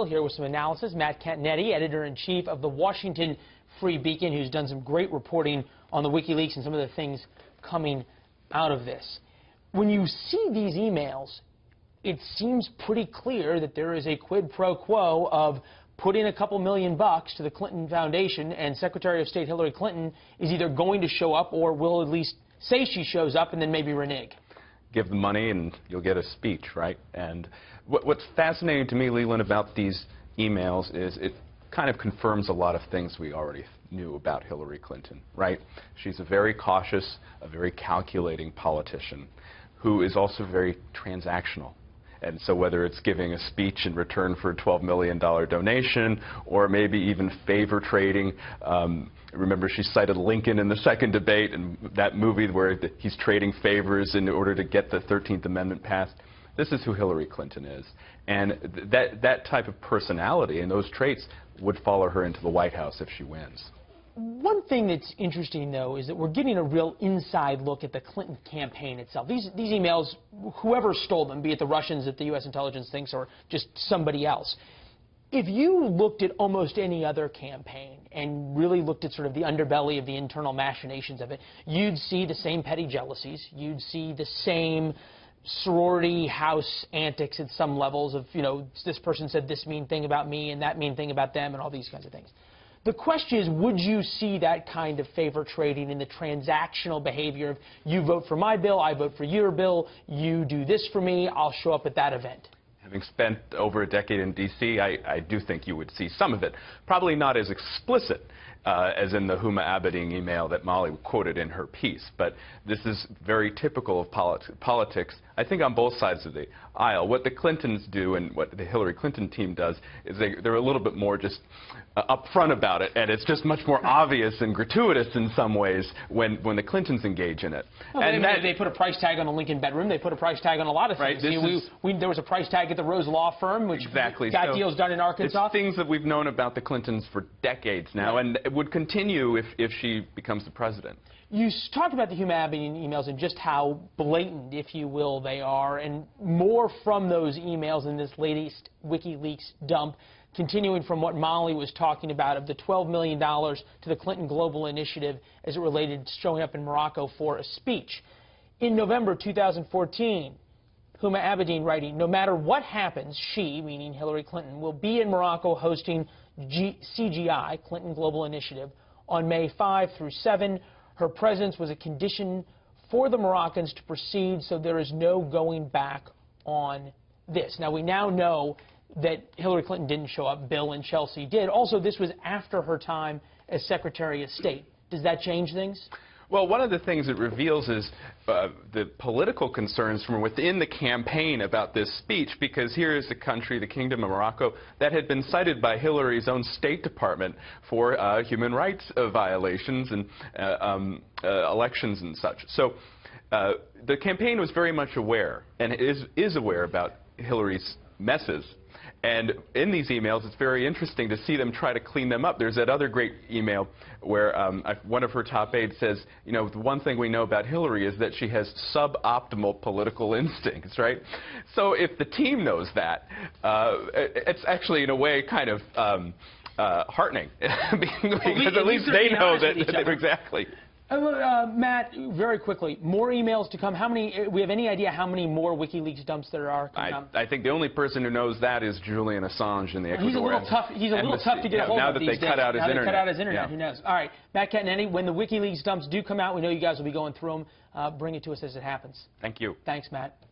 Hill here with some analysis. Matt Continetti, editor-in-chief of the Washington Free Beacon, who's done some great reporting on the WikiLeaks and some of the things coming out of this. When you see these emails, it seems pretty clear that there is a quid pro quo of putting a couple $1 million to the Clinton Foundation, and Secretary of State Hillary Clinton is either going to show up or will at least say she shows up and then maybe renege. Give the money and you'll get a speech, right? And what's fascinating to me, Leland, about these emails is it kind of confirms a lot of things we already knew about Hillary Clinton, right? She's a very cautious, a very calculating politician who is also very transactional. And so whether it's giving a speech in return for a $12 million donation or maybe even favor trading. Remember, she cited Lincoln in the second debate and that movie where he's trading favors in order to get the 13th Amendment passed. This is who Hillary Clinton is. And that type of personality and those traits would follow her into the White House if she wins. One thing that's interesting, though, is that we're getting a real inside look at the Clinton campaign itself. These emails, whoever stole them, be it the Russians that the U.S. intelligence thinks or just somebody else, if you looked at almost any other campaign and really looked at sort of the underbelly of the internal machinations of it, you'd see the same petty jealousies. You'd see the same sorority house antics at some levels of, you know, this person said this mean thing about me and that mean thing about them and all these kinds of things. The question is, would you see that kind of favor trading in the transactional behavior of you vote for my bill, I vote for your bill, you do this for me, I'll show up at that event? Having spent over a decade in D.C., I do think you would see some of it. Probably not as explicit as in the Huma Abedin email that Molly quoted in her piece. But this is very typical of politics, I think, on both sides of the aisle. What the Clintons do and what the Hillary Clinton team does is they're a little bit more just upfront about it, and it's just much more obvious and gratuitous in some ways when the Clintons engage in it. Well, and they put a price tag on the Lincoln bedroom. They put a price tag on a lot of things. Right, there was a price tag at the Rose Law Firm, which got deals done in Arkansas. It's things that we've known about the Clintons for decades now, and it would continue if she becomes the president. You talked about the Huma Abedin emails and just how blatant, if you will, they are, and more from those emails in this latest WikiLeaks dump, continuing from what Molly was talking about of the $12 million to the Clinton Global Initiative as it related to showing up in Morocco for a speech. In November 2014, Huma Abedin writing, no matter what happens, she, meaning Hillary Clinton, will be in Morocco hosting CGI, Clinton Global Initiative, on May 5 through 7. Her presence was a condition for the Moroccans to proceed, so there is no going back on this. Now, we now know that Hillary Clinton didn't show up. Bill and Chelsea did. Also, this was after her time as Secretary of State. Does that change things? Well, one of the things it reveals is the political concerns from within the campaign about this speech, because here is the country, the Kingdom of Morocco, that had been cited by Hillary's own State Department for human rights violations and elections and such. So the campaign was very much aware, and is aware about Hillary's messes. And in these emails, it's very interesting to see them try to clean them up. There's that other great email where one of her top aides says, you know, the one thing we know about Hillary is that she has suboptimal political instincts, right? So if the team knows that, it's actually, in a way, kind of heartening. Because at least they know that. Exactly. Matt, very quickly, more emails to come. How many? We have any idea how many more WikiLeaks dumps there are? I think the only person who knows that is Julian Assange in the Ecuador. He's a little tough. He's a little tough to get a hold of these days. Now that they cut out his internet. Cut out his internet. Who knows? All right, Matt Continetti, when the WikiLeaks dumps do come out, we know you guys will be going through them. Bring it to us as it happens. Thank you. Thanks, Matt.